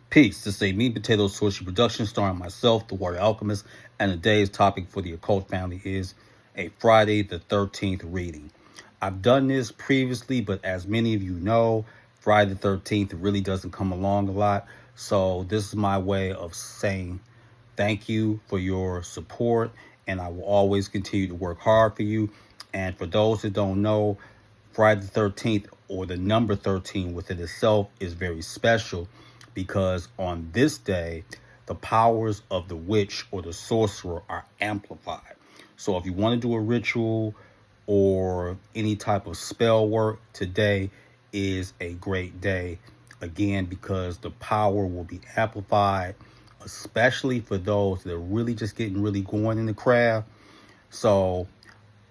Peace. This is a Meat Potato Sorcery production starring myself, the Warrior Alchemist, and today's topic for the occult family is a Friday the 13th reading. I've done this previously, but as many of you know, Friday the 13th really doesn't come along a lot. So this is my way of saying thank you for your support, and I will always continue to work hard for you. And for those that don't know, Friday the 13th, or the number 13 within itself, is very special because on this day, the powers of the witch or the sorcerer are amplified. So if you want to do a ritual or any type of spell work, today is a great day. Again, because the power will be amplified, especially for those that are really just getting really going in the craft. So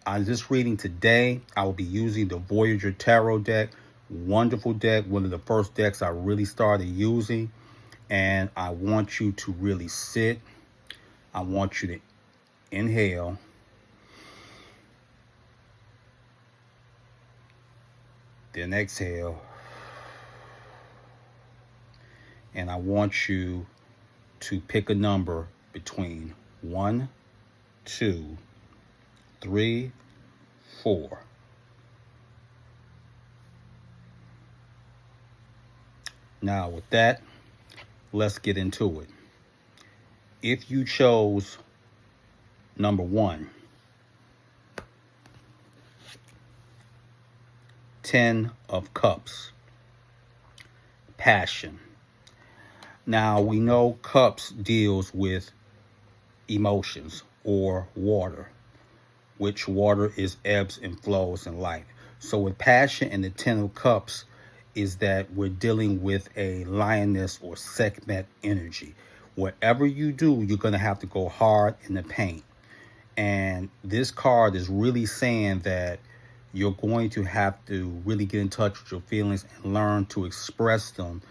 on this reading today, I will be using the Voyager Tarot deck. Wonderful deck, one of the first decks I really started using. And I want you to really sit. I want you to inhale. Then exhale. And I want you to pick a number between 1, 2, 3, 4. Now with that, let's get into it. If you chose number 1, 10 of Cups, passion. Now we know Cups deals with emotions or water, which water is ebbs and flows in life. So with passion and the 10 of Cups is that we're dealing with a lioness or Sekhmet energy. Whatever you do, you're going to have to go hard in the paint. And this card is really saying that you're going to have to really get in touch with your feelings and learn to express them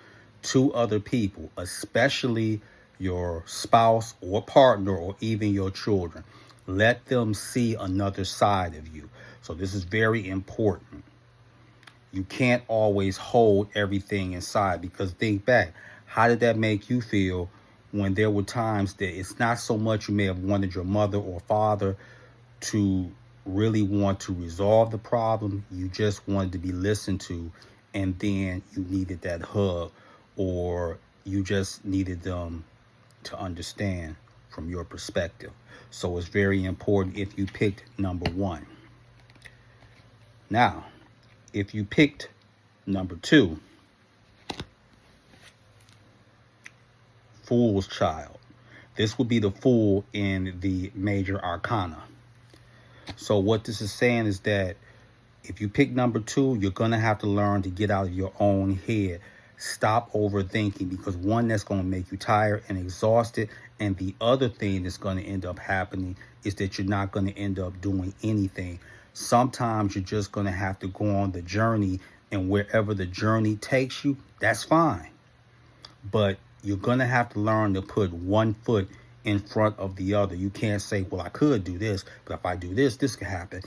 to other people, especially your spouse or partner or even your children. Let them see another side of you. So this is very important. You can't always hold everything inside, because think back, how did that make you feel when there were times that it's not so much you may have wanted your mother or father to really want to resolve the problem, you just wanted to be listened to, and then you needed that hug, or you just needed them to understand from your perspective. So it's very important if you picked number 1. Now, if you picked number 2, Fool's Child. This would be the Fool in the Major Arcana. So what this is saying is that if you pick number 2, you're going to have to learn to get out of your own head. Stop overthinking, because one, that's going to make you tired and exhausted. And the other thing that's going to end up happening is that you're not going to end up doing anything. Sometimes you're just going to have to go on the journey, and wherever the journey takes you, that's fine. But you're going to have to learn to put one foot in front of the other. You can't say, well, I could do this, but if I do this, this could happen.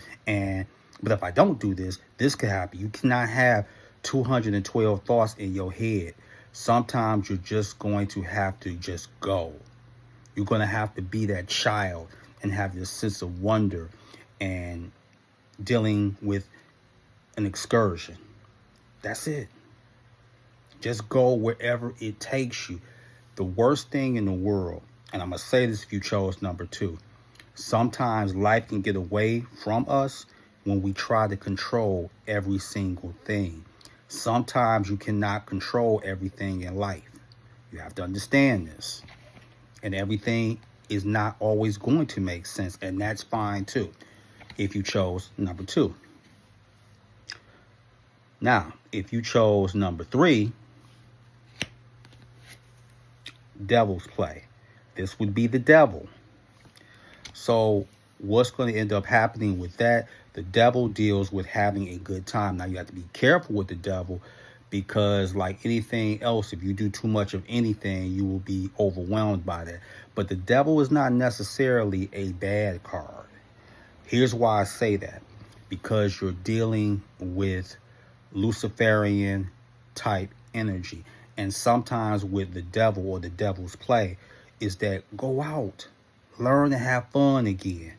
But if I don't do this, this could happen. You cannot have 212 thoughts in your head. Sometimes you're just going to have to just go. You're going to have to be that child and have this sense of wonder and dealing with an excursion. That's it. Just go wherever it takes you. The worst thing in the world, and I'm going to say this if you chose number 2, sometimes life can get away from us when we try to control every single thing. Sometimes you cannot control everything in life. You have to understand this. And everything is not always going to make sense, and that's fine too, if you chose number 2. Now, if you chose number 3, Devil's Play. This would be the devil. So what's going to end up happening with that? The devil deals with having a good time. Now, you have to be careful with the devil, because like anything else, if you do too much of anything, you will be overwhelmed by that. But the devil is not necessarily a bad card. Here's why I say that. Because you're dealing with Luciferian type energy. And sometimes with the devil or the devil's play is that go out, learn to have fun again.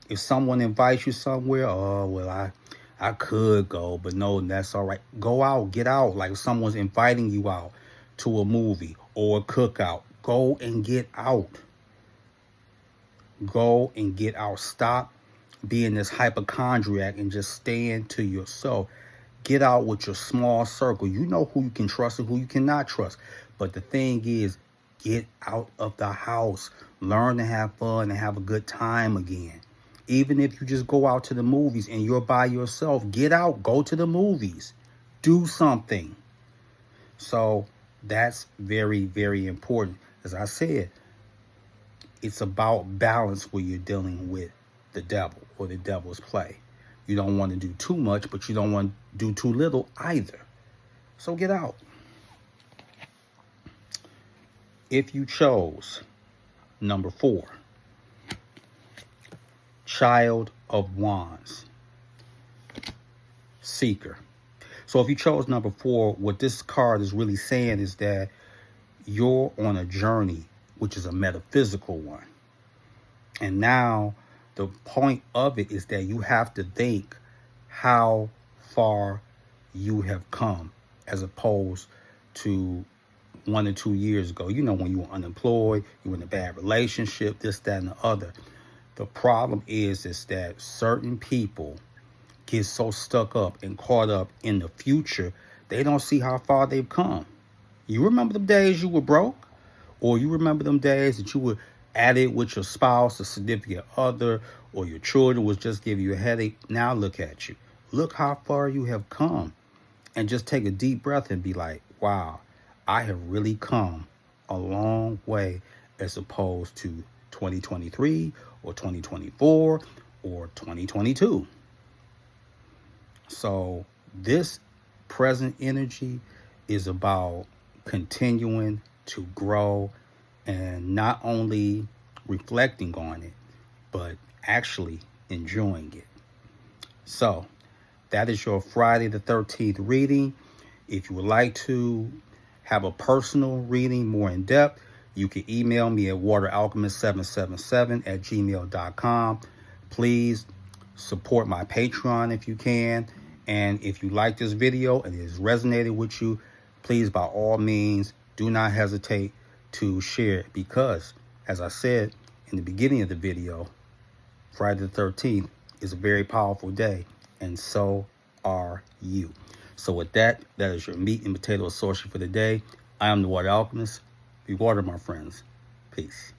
If someone invites you somewhere, oh, well, I could go, but no, that's all right. Go out, get out. Like if someone's inviting you out to a movie or a cookout, go and get out. Go and get out. Stop being this hypochondriac and just staying to yourself. Get out with your small circle. You know who you can trust and who you cannot trust. But the thing is, get out of the house. Learn to have fun and have a good time again. Even if you just go out to the movies and you're by yourself, get out, go to the movies, do something. So that's very, very important. As I said, it's about balance when you're dealing with the devil or the devil's play. You don't want to do too much, but you don't want to do too little either. So get out. If you chose number 4, Child of Wands, Seeker. So if you chose number 4, what this card is really saying is that you're on a journey, which is a metaphysical one. And now the point of it is that you have to think how far you have come as opposed to 1 or 2 years ago. You know, when you were unemployed, you were in a bad relationship, this, that, and the other. The problem is that certain people get so stuck up and caught up in the future, they don't see how far they've come. You remember the days you were broke? Or you remember them days that you were at it with your spouse, a significant other, or your children was just giving you a headache? Now look at you. Look how far you have come. And just take a deep breath and be like, wow, I have really come a long way as opposed to 2023 or 2024 or 2022. So this present energy is about continuing to grow and not only reflecting on it, but actually enjoying it. So that is your Friday the 13th reading. If you would like to have a personal reading more in depth, you can email me at wateralchemist777@gmail.com. Please support my Patreon if you can. And if you like this video and it has resonated with you, please, by all means, do not hesitate to share it. Because, as I said in the beginning of the video, Friday the 13th is a very powerful day. And so are you. So with that, that is your meat and potato associate for the day. I am the Water Alchemist. Be water, my friends. Peace.